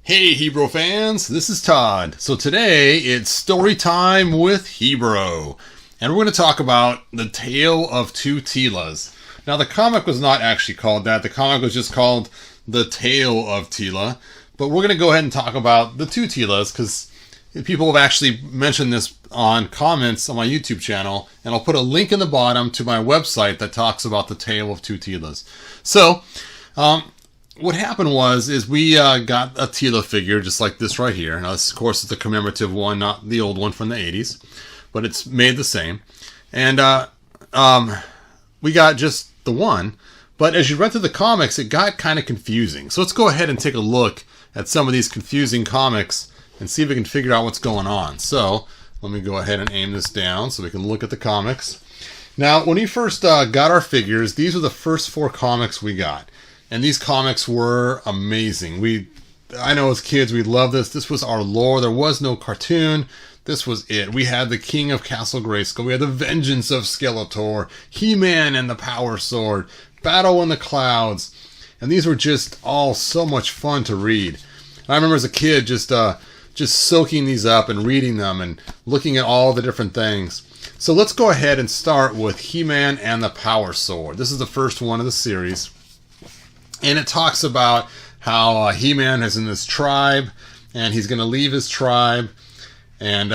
Hey Hebrew fans, this is Todd. So today it's story time with Hebrew. And we're going to talk about the Tale of Two Teelas. Now the comic was not actually called that. The comic was just called The Tale of Teela. But we're going to go ahead and talk about the two Teelas because people have actually mentioned this on comments on my YouTube channel. And I'll put a link in the bottom to my website that talks about the Tale of Two Teelas. So, what happened is we got a Teela figure just like this right here. Now this, of course, is the commemorative one, not the old one from the 80s, but it's made the same. And we got just the one, but as you read through the comics, it got kind of confusing. So let's go ahead and take a look at some of these confusing comics and see if we can figure out what's going on. So let me go ahead and aim this down so we can look at the comics. Now, when we first got our figures, these were the first 4 comics we got. And these comics were amazing. I know as kids we loved this. This was our lore. There was no cartoon. This was it. We had the King of Castle Grayskull. We had the Vengeance of Skeletor, He-Man and the Power Sword, Battle in the Clouds. And these were just all so much fun to read. And I remember as a kid just soaking these up and reading them and looking at all the different things. So let's go ahead and start with He-Man and the Power Sword. This is the first one of the series. And it talks about how He-Man is in this tribe, and he's going to leave his tribe, and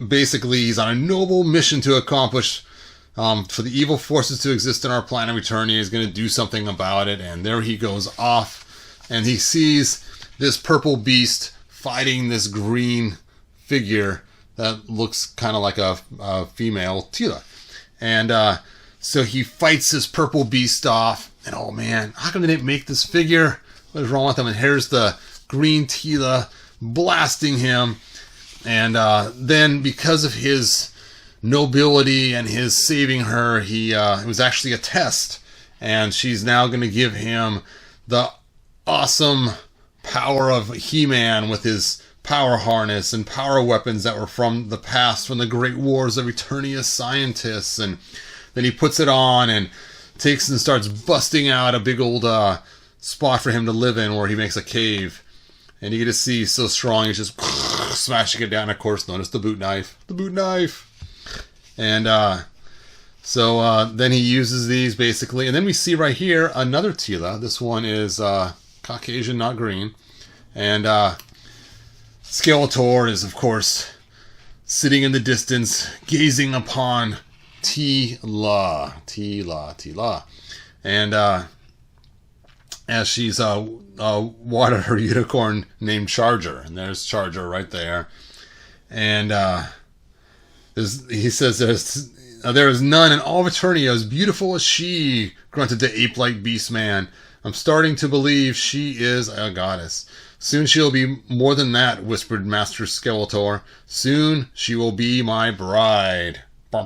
basically he's on a noble mission to accomplish for the evil forces to exist in our planet of eternity. He's going to do something about it, and there he goes off, and he sees this purple beast fighting this green figure that looks kind of like a female Teela. And so he fights this purple beast off. And oh man, how come they didn't make this figure? What is wrong with them? And here's the green Teela blasting him. And then because of his nobility and his saving her, it was actually a test. And she's now going to give him the awesome power of He-Man with his power harness and power weapons that were from the past, from the great wars of Eternia scientists. And then he puts it on and takes and starts busting out a big old spot for him to live in where he makes a cave. And you get to see he's so strong, he's just smashing it down. Of course, notice the boot knife. The boot knife! And so then he uses these basically. And then we see right here another Teela. This one is Caucasian, not green. And Skeletor is, of course, sitting in the distance, gazing upon Teela. And as she's watered her unicorn named Charger. And there's Charger right there. And he says there is none in all of Eternia as beautiful as she, grunted the ape-like beast man. I'm starting to believe she is a goddess. Soon she'll be more than that, whispered Master Skeletor. Soon she will be my bride. So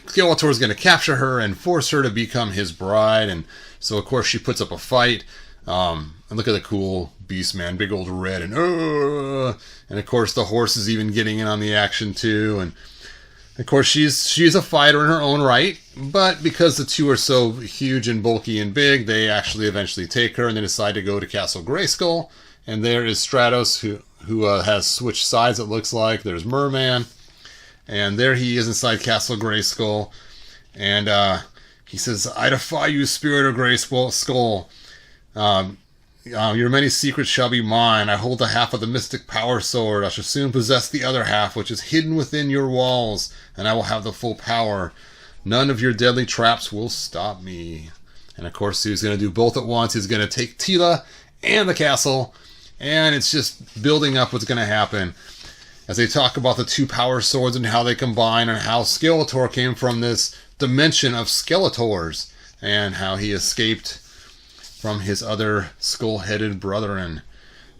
Skeletor is going to capture her and force her to become his bride. And so, of course, she puts up a fight. And look at the cool beast man, big old red. And of course, the horse is even getting in on the action, too. And, of course, she's a fighter in her own right. But because the two are so huge and bulky and big, they actually eventually take her. And they decide to go to Castle Grayskull. And there is Stratos, who has switched sides, it looks like. There's Merman. And there he is inside Castle Grayskull. And he says, I defy you, spirit of Grayskull. Your many secrets shall be mine. I hold the half of the mystic power sword. I shall soon possess the other half, which is hidden within your walls. And I will have the full power. None of your deadly traps will stop me. And of course, he's going to do both at once. He's going to take Teela and the castle. And it's just building up what's going to happen. As they talk about the two power swords and how they combine and how Skeletor came from this dimension of Skeletors and how he escaped from his other skull-headed brethren.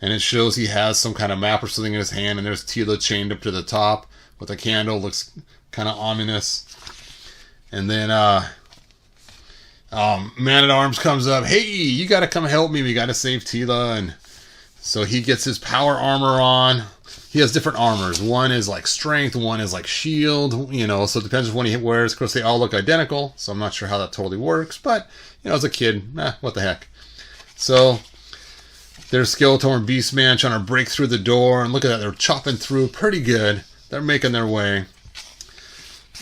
And it shows he has some kind of map or something in his hand, and there's Teela chained up to the top with a candle. Looks kind of ominous. And then Man-at-Arms comes up. Hey, you got to come help me. We got to save Teela. And so he gets his power armor on. He has different armors. One is like strength, one is like shield, so it depends on what he wears. Of course, they all look identical, so I'm not sure how that totally works, but, as a kid, what the heck. So There's Skeletor and Beastman trying to break through the door. And look at that. They're chopping through pretty good. They're making their way.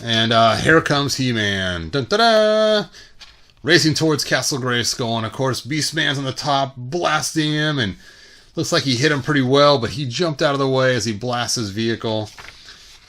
And here comes He-Man. Dun-da-da! Racing towards Castle Grayskull. And, of course, Beastman's on the top, blasting him. And looks like he hit him pretty well, but he jumped out of the way as he blasts his vehicle.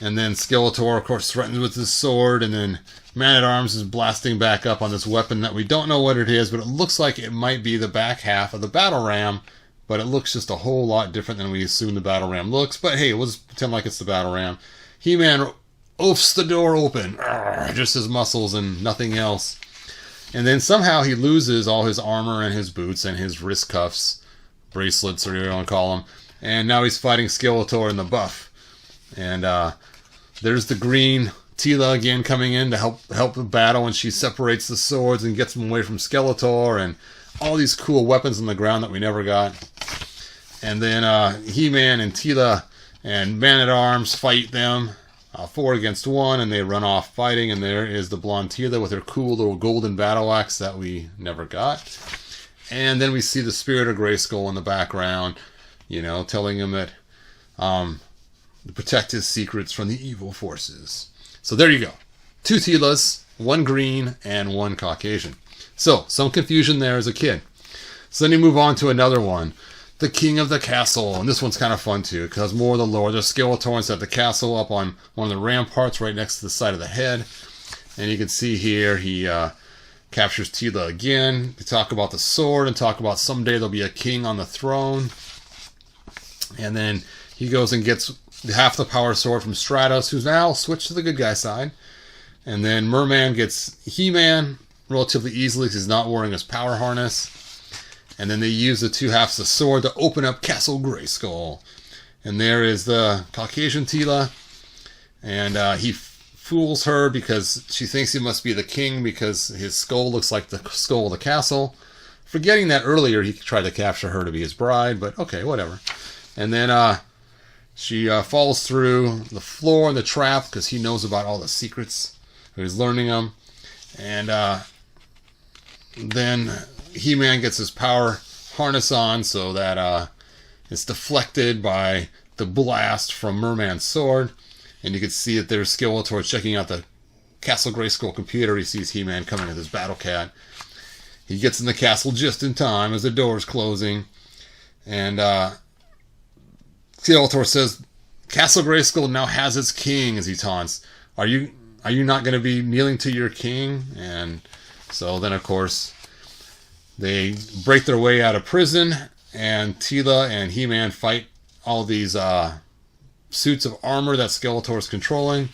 And then Skeletor, of course, threatens with his sword. And then Man-at-Arms is blasting back up on this weapon that we don't know what it is, but it looks like it might be the back half of the battle ram. But it looks just a whole lot different than we assume the battle ram looks. But hey, we'll just pretend like it's the battle ram. He-Man oofs the door open. Arrgh, just his muscles and nothing else. And then somehow he loses all his armor and his boots and his wrist cuffs. Bracelets, or whatever you want to call them. And now he's fighting Skeletor in the buff. And there's the green Teela again coming in to help the battle. And she separates the swords and gets them away from Skeletor. And all these cool weapons on the ground that we never got. And then He-Man and Teela and Man-at-Arms fight them 4 against 1, and they run off fighting. And there is the blonde Teela with her cool little golden battle axe that we never got. And then we see the spirit of Grayskull in the background, you know, telling him that to protect his secrets from the evil forces. So there you go. 2 Teelas, 1 green and 1 Caucasian. So, some confusion there as a kid. So then you move on to another one. The King of the Castle. And this one's kind of fun too, because more of the lore. There's Skeletor at the castle up on one of the ramparts right next to the side of the head. And you can see here he captures Teela again. They talk about the sword and talk about someday there'll be a king on the throne. And then he goes and gets half the power sword from Stratos, who's now switched to the good guy side. And then Merman gets He-Man relatively easily because he's not wearing his power harness. And then they use the 2 halves of the sword to open up Castle Grayskull. And there is the Caucasian Teela. And he fools her because she thinks he must be the king because his skull looks like the skull of the castle. Forgetting that earlier he tried to capture her to be his bride, but okay, whatever. And then she falls through the floor in the trap because he knows about all the secrets. He's learning them. And then He-Man gets his power harness on so that it's deflected by the blast from Merman's sword. And you can see that there's Skeletor checking out the Castle Grayskull computer. He sees He-Man coming with his Battle Cat. He gets in the castle just in time as the door's closing. And Skeletor says, Castle Grayskull now has its king, as he taunts. Are you not going to be kneeling to your king? And so then, of course, they break their way out of prison, and Teela and He-Man fight all these suits of armor that Skeletor is controlling.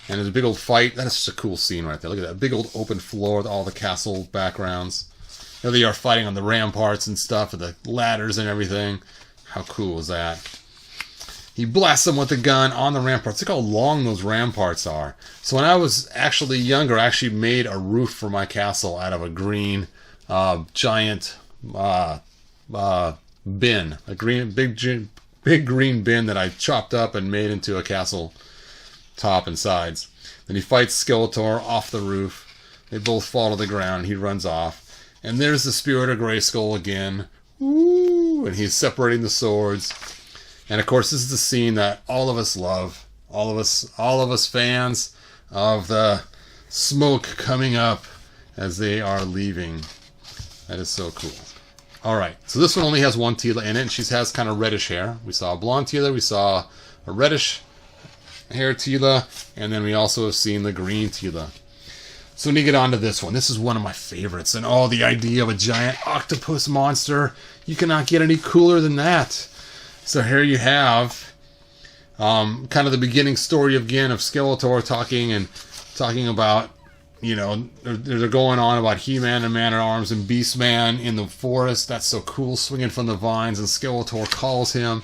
And there's a big old fight. That is just a cool scene right there. Look at that big old open floor with all the castle backgrounds. There they are fighting on the ramparts and stuff, with the ladders and everything. How cool is that? He blasts them with the gun on the ramparts. Look how long those ramparts are. So when I was actually younger, I actually made a roof for my castle out of a green giant bin. A big green bin that I chopped up and made into a castle top and sides. Then he fights Skeletor off the roof. They both fall to the ground and he runs off. And there's the spirit of Grayskull again. Woo! And he's separating the swords. And of course, this is the scene that all of us love. All of us fans of the smoke coming up as they are leaving. That is so cool. Alright, so this one only has 1 Teela in it, and she has kind of reddish hair. We saw a blonde Teela, we saw a reddish hair Teela, and then we also have seen the green Teela. So when you get on to this one, this is one of my favorites. And oh, the idea of a giant octopus monster, you cannot get any cooler than that. So here you have kind of the beginning story again of Skeletor talking about, you know, they're going on about He-Man and Man-at-Arms and Beastman in the forest. That's so cool, swinging from the vines, and Skeletor calls him.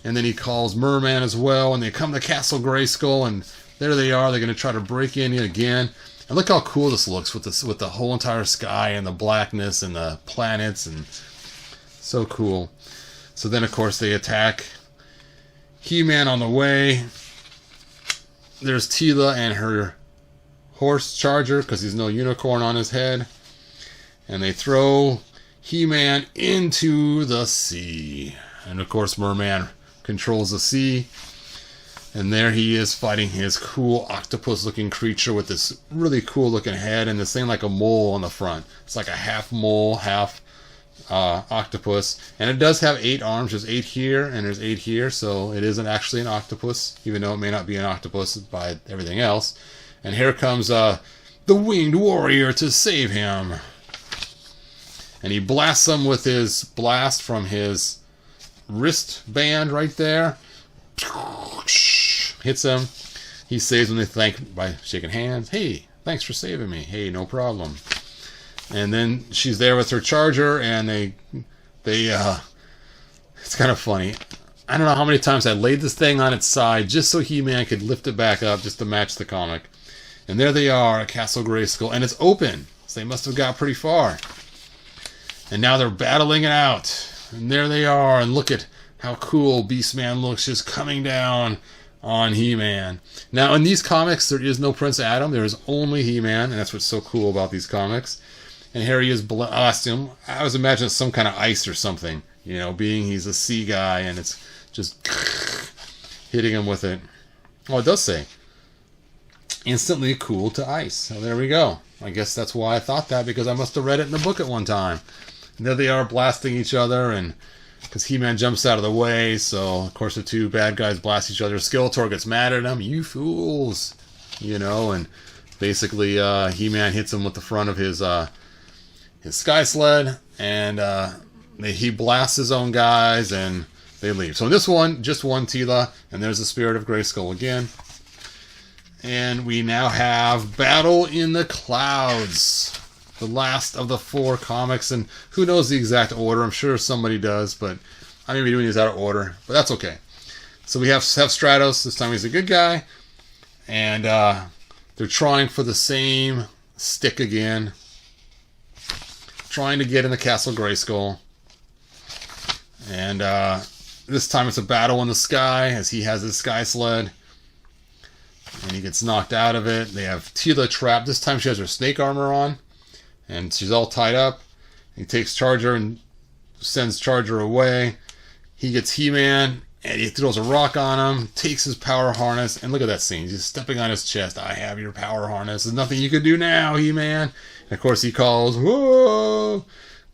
And then he calls Merman as well, and they come to Castle Grayskull, and there they are. They're going to try to break in again. And look how cool this looks with the whole entire sky and the blackness and the planets, and so cool. So then, of course, they attack He-Man on the way. There's Teela and her horse charger, because he's no unicorn on his head. And they throw He-Man into the sea. And of course, Merman controls the sea. And there he is fighting his cool octopus-looking creature with this really cool-looking head and this thing like a mole on the front. It's like a half mole, half octopus. And it does have 8 arms. There's 8 here and there's 8 here, so it isn't actually an octopus, even though it may not be an octopus by everything else. And here comes the winged warrior to save him. And he blasts him with his blast from his wristband right there. Hits him. He saves him. They thank by shaking hands. Hey, thanks for saving me. Hey, no problem. And then she's there with her charger, and they it's kind of funny. I don't know how many times I laid this thing on its side just so He-Man could lift it back up just to match the comic. And there they are at Castle Grayskull, and it's open, so they must have got pretty far. And now they're battling it out. And there they are, and look at how cool Beastman looks just coming down on He-Man. Now, in these comics, there is no Prince Adam. There is only He-Man, and that's what's so cool about these comics. And here he is blasting him. I was imagining some kind of ice or something, you know, being he's a sea guy, and it's just hitting him with it. Oh, it does say, instantly cool to ice. So there we go. I guess that's why I thought that, because I must have read it in the book at one time. And there they are blasting each other, and because He-Man jumps out of the way, so of course the two bad guys blast each other. Skeletor gets mad at them, you fools, you know, and basically He-Man hits him with the front of his sky sled, and he blasts his own guys, and they leave. So in this one, just one Teela, and there's the spirit of Grayskull again. And we now have Battle in the Clouds, the last of the 4 comics, and who knows the exact order. I'm sure somebody does, but I may be doing these out of order, but that's okay. So we have Stratos. This time he's a good guy, and they're trying for the same stick again, trying to get in the Castle Grayskull. And this time it's a battle in the sky, as he has his sky sled, and he gets knocked out of it. They have Teela trapped. This time she has her snake armor on, and she's all tied up. He takes Charger and sends Charger away. He gets He-Man, and he throws a rock on him, takes his power harness, and look at that scene. He's stepping on his chest. I have your power harness. There's nothing you can do now, He-Man. And of course he calls, whoa,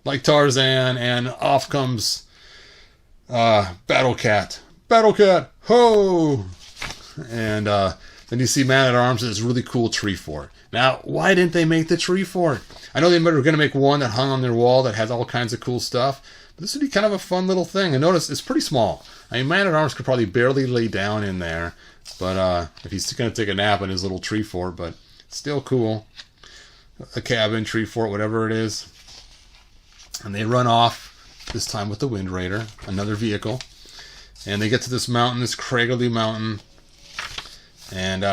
like Tarzan, and off comes Battle Cat. Battle Cat, ho! And then you see Man-at-Arms with this really cool tree fort. Now, why didn't they make the tree fort? I know they were going to make one that hung on their wall that has all kinds of cool stuff, but this would be kind of a fun little thing. And notice it's pretty small. I mean, Man-at-Arms could probably barely lay down in there, but if he's going to take a nap in his little tree fort, but still cool. A cabin, tree fort, whatever it is. And they run off, this time with the Wind Raider, another vehicle. And they get to this mountain, this craggly mountain. And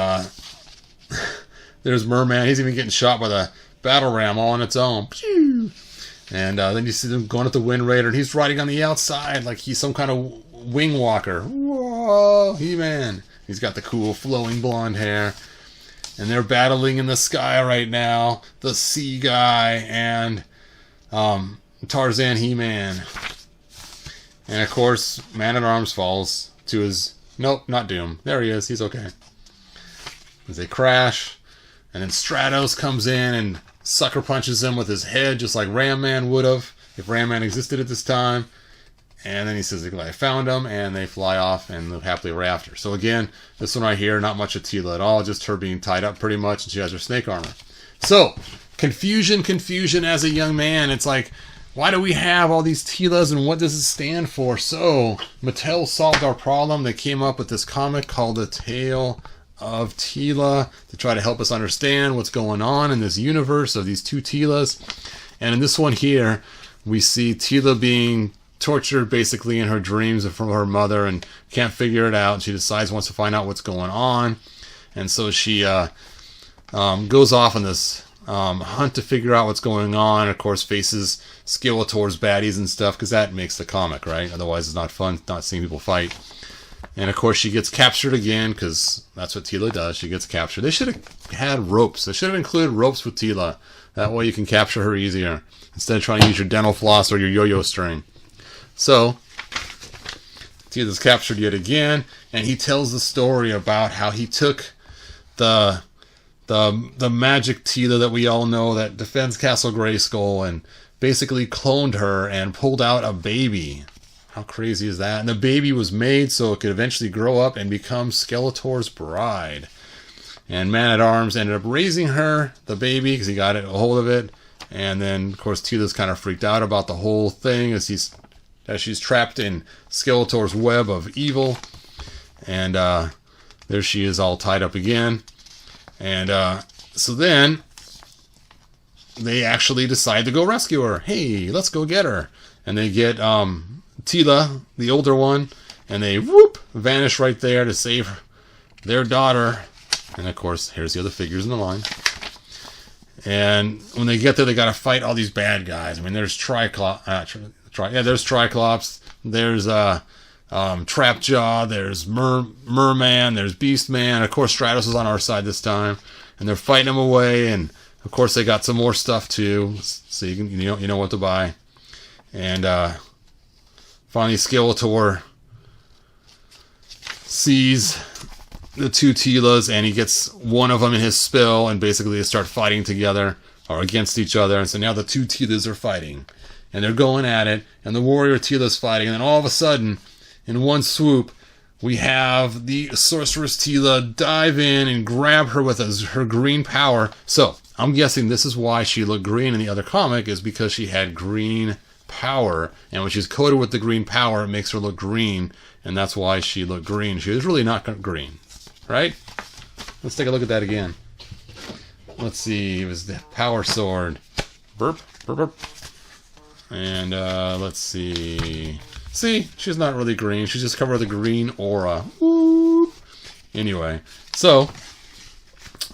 there's Merman. He's even getting shot by the battle ram all on its own. And then you see them going at the Wind Raider, and he's riding on the outside like he's some kind of wing walker. Whoa, He-Man. He's got the cool flowing blonde hair. And they're battling in the sky right now. The sea guy and Tarzan He-Man. And of course, Man-at-Arms falls to his... Nope, not Doom. There he is. He's okay. As they crash. And then Stratos comes in and sucker punches him with his head, just like Ram Man would have if Ram Man existed at this time. And then he says, I found him, and they fly off and live happily ever after. So again, this one right here, not much of Teela at all, just her being tied up pretty much, and she has her snake armor. So, confusion as a young man. It's like, why do we have all these Teelas, and what does it stand for? So, Mattel solved our problem. They came up with this comic called The Tale of Teela to try to help us understand what's going on in this universe of these 2 Teelas. And in this one here, we see Teela being tortured basically in her dreams from her mother and can't figure it out. She decides wants to find out what's going on, and so she goes off on this hunt to figure out what's going on. Of course, faces Skeletor's baddies and stuff, because that makes the comic, right? Otherwise, it's not fun not seeing people fight. And of course she gets captured again, because that's what Teela does. She gets captured. They should have had ropes. They should have included ropes with Teela. That way you can capture her easier, instead of trying to use your dental floss or your yo-yo string. So Teela's captured yet again, and he tells the story about how he took the magic Teela that we all know that defends Castle Grayskull, and basically cloned her and pulled out a baby. How crazy is that? And the baby was made so it could eventually grow up and become Skeletor's bride. And Man-at-Arms ended up raising her, the baby, because he got a hold of it. And then, of course, Teela's kind of freaked out about the whole thing as she's trapped in Skeletor's web of evil. And there she is, all tied up again. And so then they actually decide to go rescue her. Hey, let's go get her. And they get Teela, the older one, and they vanish right there to save their daughter. And of course, here's the other figures in the line. And when they get there, they got to fight all these bad guys. I mean, there's there's Triclops, there's Trapjaw, there's Merman, there's Beastman. Of course, Stratos is on our side this time, and they're fighting them away. And of course, they got some more stuff too, so you know what to buy. And finally, Skeletor sees the two Teelas, and he gets one of them in his spell, and basically they start fighting together or against each other. And so now the two Teelas are fighting, and they're going at it, and the warrior Teela's fighting, and then all of a sudden, in one swoop, we have the sorceress Teela dive in and grab her with her green power. So I'm guessing this is why she looked green in the other comic, is because she had green power, and when she's coated with the green power, it makes her look green, and that's why she looked green. She was really not green, right? Let's take a look at that again. Let's see, it was the power sword. Burp, burp, burp. And let's see. See, she's not really green. She's just covered with a green aura. Woo. Anyway, so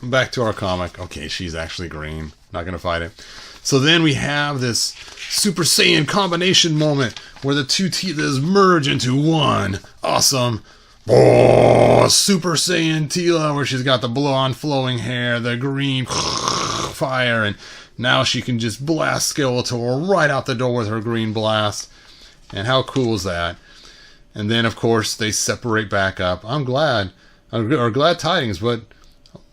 back to our comic. Okay, she's actually green. Not gonna fight it. So then we have this Super Saiyan combination moment where the two Teelas merge into one. Awesome. Oh, Super Saiyan Teela, where she's got the blonde flowing hair, the green fire, and now she can just blast Skeletor right out the door with her green blast. And how cool is that? And then, of course, they separate back up. I'm glad, or glad tidings, but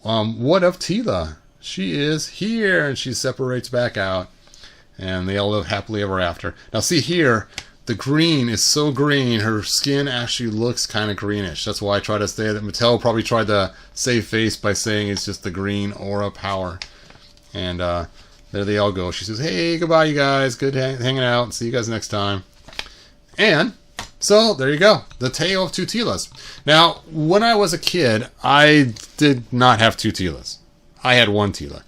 what of Teela? She is here, and she separates back out, and they all live happily ever after. Now, see here, the green is so green, her skin actually looks kind of greenish. That's why I try to say that Mattel probably tried to save face by saying it's just the green aura power. And there they all go. She says, hey, goodbye, you guys. Good hanging out. See you guys next time. And so there you go. The Tale of Two Teelas. Now, when I was a kid, I did not have two Teelas. I had one Teela.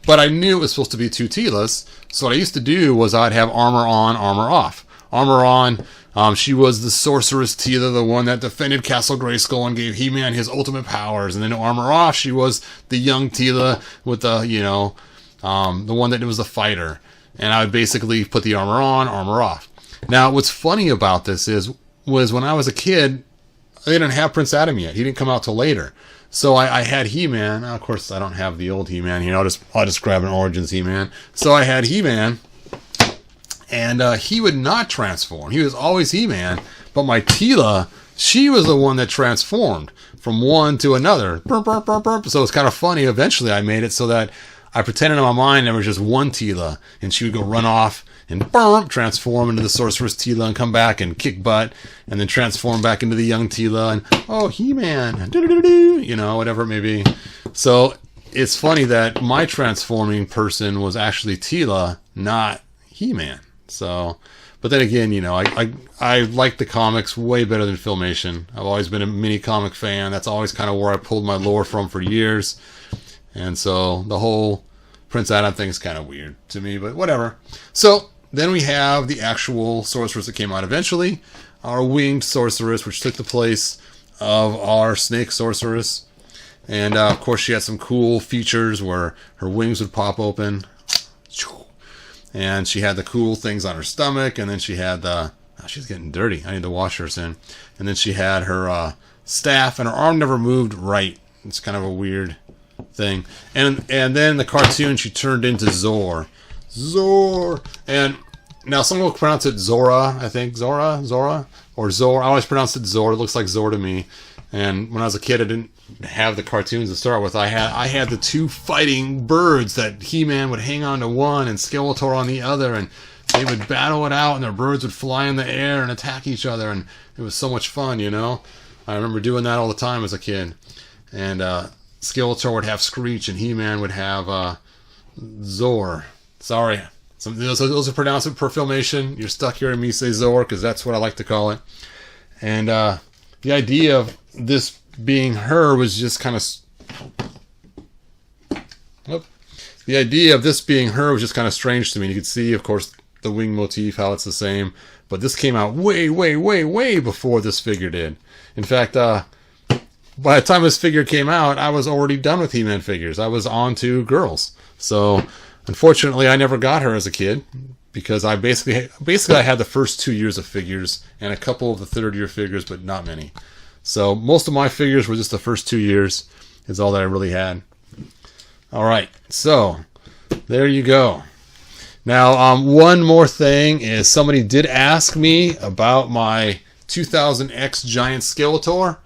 But I knew it was supposed to be two Teelas. So what I used to do was I'd have armor on, armor off. Armor on, she was the sorceress Teela, the one that defended Castle Grayskull and gave He-Man his ultimate powers. And then armor off, she was the young Teela with the, the one that was the fighter. And I would basically put the armor on, armor off. Now, what's funny about this was when I was a kid, they didn't have Prince Adam yet. He didn't come out till later. So I had He-Man. Now, of course, I don't have the old He-Man here. I'll just grab an Origins He-Man. So I had He-Man, and he would not transform. He was always He-Man. But my Teela, she was the one that transformed from one to another. Burp, burp, burp, burp. So it's kind of funny. Eventually, I made it so that I pretended in my mind there was just one Teela, and she would go run off and transform into the sorceress Teela and come back and kick butt, and then transform back into the young Teela and, oh, He-Man, whatever it may be. So it's funny that my transforming person was actually Teela, not He-Man. So, but then again, I like the comics way better than Filmation. I've always been a mini comic fan. That's always kind of where I pulled my lore from for years. And so the whole Prince Adam thing is kind of weird to me, but whatever. So then we have the actual sorceress that came out eventually, our winged sorceress, which took the place of our snake sorceress. And of course, she had some cool features where her wings would pop open, and she had the cool things on her stomach, and then she had the Oh, she's getting dirty. I need to wash her soon. And then she had her staff, and her arm never moved right. It's kind of a weird thing. And then the cartoon, she turned into Zor. Zor. And now some will pronounce it Zora, I think. Zora? Or Zor. I always pronounce it Zor. It looks like Zor to me. And when I was a kid, I didn't have the cartoons to start with. I had the two fighting birds that He-Man would hang on to one and Skeletor on the other, and they would battle it out, and their birds would fly in the air and attack each other, and it was so much fun, you know? I remember doing that all the time as a kid. And Skeletor would have Screech, and He-Man would have Zor. Sorry. Those are pronounced per Filmation. You're stuck hearing me say Zor, because that's what I like to call it. And the idea of this being her was just kind of... The idea of this being her was just kind of strange to me. You could see, of course, the wing motif, how it's the same. But this came out way, way, way, way before this figure did. In fact, by the time this figure came out, I was already done with He-Man figures. I was on to girls. So, unfortunately, I never got her as a kid, because I basically I had the first 2 years of figures and a couple of the third-year figures, but not many. So, most of my figures were just the first 2 years, is all that I really had. Alright, so, there you go. Now, one more thing is somebody did ask me about my 2000X Giant Skeletor.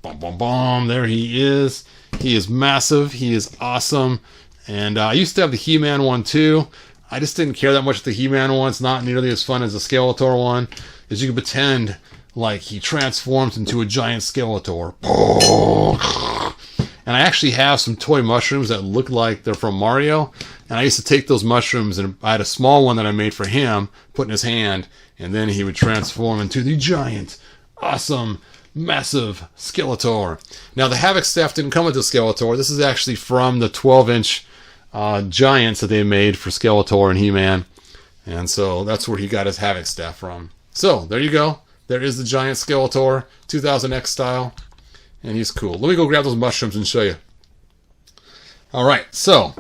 Boom, boom, boom. There he is. He is massive. He is awesome. And I used to have the He-Man one too. I just didn't care that much with the He-Man one. It's not nearly as fun as the Skeletor one. As you can pretend like he transforms into a giant Skeletor. And I actually have some toy mushrooms that look like they're from Mario. And I used to take those mushrooms, and I had a small one that I made for him, put in his hand, and then he would transform into the giant, awesome, massive Skeletor. Now, the Havoc staff didn't come with the Skeletor. This is actually from the 12-inch giants that they made for Skeletor and He-Man. And so that's where he got his Havoc staff from. So, there you go. There is the giant Skeletor, 2000X style. And he's cool. Let me go grab those mushrooms and show you. Alright, so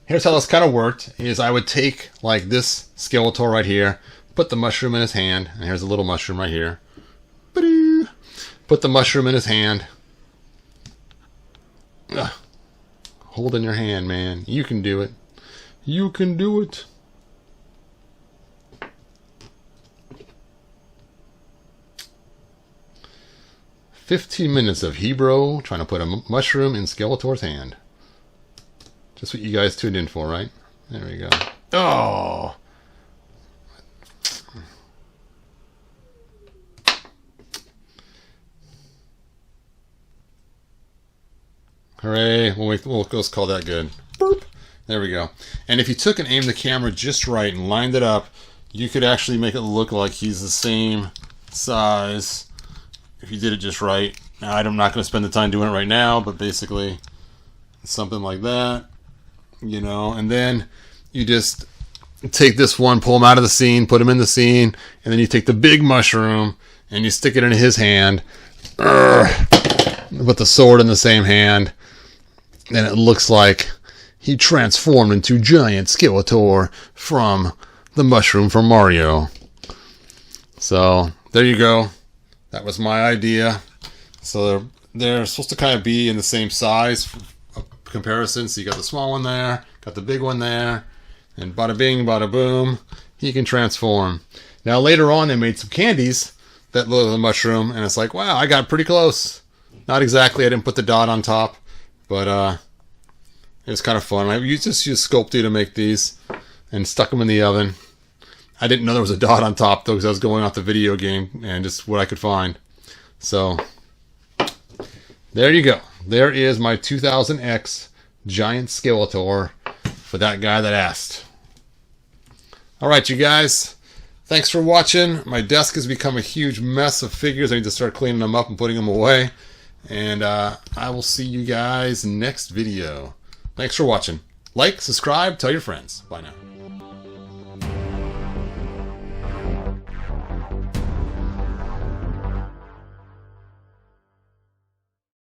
here's how this kind of worked. Is I would take like this Skeletor right here, put the mushroom in his hand, and here's a little mushroom right here. Put the mushroom in his hand. Hold in your hand, man. You can do it. You can do it. "15 minutes of He-Bro trying to put a mushroom in Skeletor's hand." Just what you guys tuned in for, right? There we go. Oh! Hooray. We'll just call that good. Boop. There we go. And if you took and aimed the camera just right and lined it up, you could actually make it look like he's the same size if you did it just right. Now, I'm not going to spend the time doing it right now, but basically something like that, you know. And then you just take this one, pull him out of the scene, put him in the scene, and then you take the big mushroom and you stick it in his hand. With the sword in the same hand, and it looks like he transformed into giant Skeletor from the mushroom from Mario. So there you go. That was my idea. So they're supposed to kind of be in the same size comparison. So you got the small one there, got the big one there, and bada bing, bada boom, he can transform. Now later on they made some candies that look like the mushroom, and it's like, wow, I got pretty close. Not exactly, I didn't put the dot on top, but it was kind of fun. I just used Sculpey to make these and stuck them in the oven. I didn't know there was a dot on top though, because I was going off the video game and just what I could find. So, there you go. There is my 2000X Giant Skeletor for that guy that asked. Alright, you guys. Thanks for watching. My desk has become a huge mess of figures. I need to start cleaning them up and putting them away. And I will see you guys next video. Thanks for watching. Like, subscribe, tell your friends. Bye now.